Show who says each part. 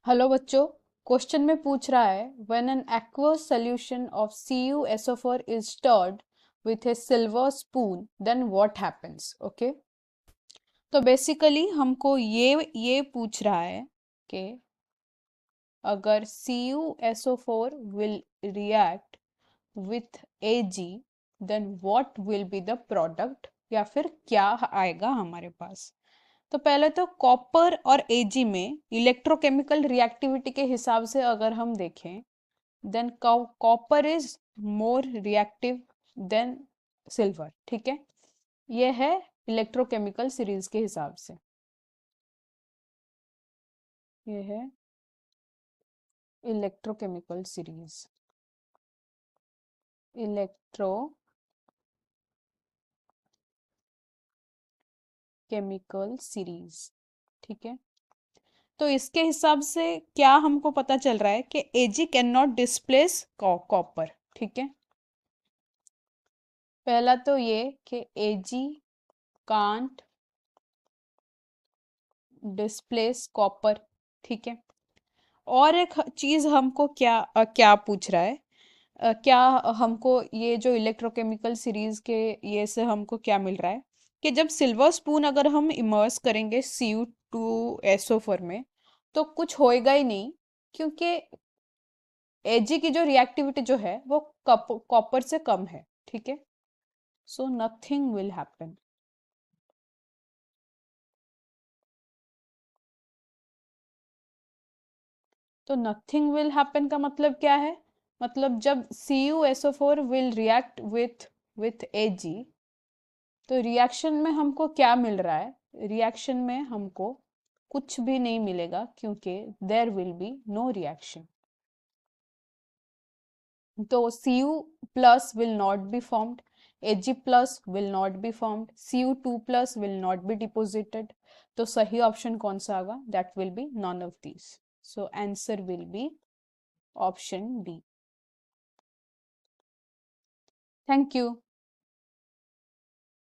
Speaker 1: Hello बच्चों। Question में पूछ रहा है when an aqueous solution of CuSO4 is stirred with a silver spoon then what happens। Okay, तो बेसिकली हमको ये पूछ रहा है कि अगर CuSO4 will react with Ag then what will be the product, या फिर क्या आएगा हमारे पास। तो पहले तो कॉपर और एजी में इलेक्ट्रोकेमिकल रिएक्टिविटी के हिसाब से अगर हम देखें than copper is more reactive than silver. ठीक है, ये है इलेक्ट्रोकेमिकल सीरीज के हिसाब से। ये है इलेक्ट्रोकेमिकल सीरीज, इलेक्ट्रोकेमिकल सीरीज। ठीक है, तो इसके हिसाब से क्या हमको पता चल रहा है कि एजी कैन नॉट डिस्प्लेस कॉपर। ठीक है, पहला तो ये कि एजी कांट डिस्प्लेस कॉपर। ठीक है, और एक चीज हमको क्या पूछ रहा है, क्या हमको ये जो इलेक्ट्रोकेमिकल सीरीज के ये से हमको क्या मिल रहा है कि जब सिल्वर स्पून अगर हम इमर्स करेंगे Cu2SO4 में तो कुछ होएगा ही नहीं, क्योंकि एजी की जो रिएक्टिविटी जो है वो कॉपर से कम है। ठीक है, सो नथिंग विल हैपन। तो नथिंग विल हैपन का मतलब क्या है, मतलब जब CuSO4 will react with Ag तो रिएक्शन में हमको क्या मिल रहा है, रिएक्शन में हमको कुछ भी नहीं मिलेगा क्योंकि there will be no reaction. तो Cu plus will not be formed, Ag plus will not be formed, Cu2 plus will not be deposited. तो सही ऑप्शन कौन सा होगा, that will be none of these. So answer will be option B. Thank you.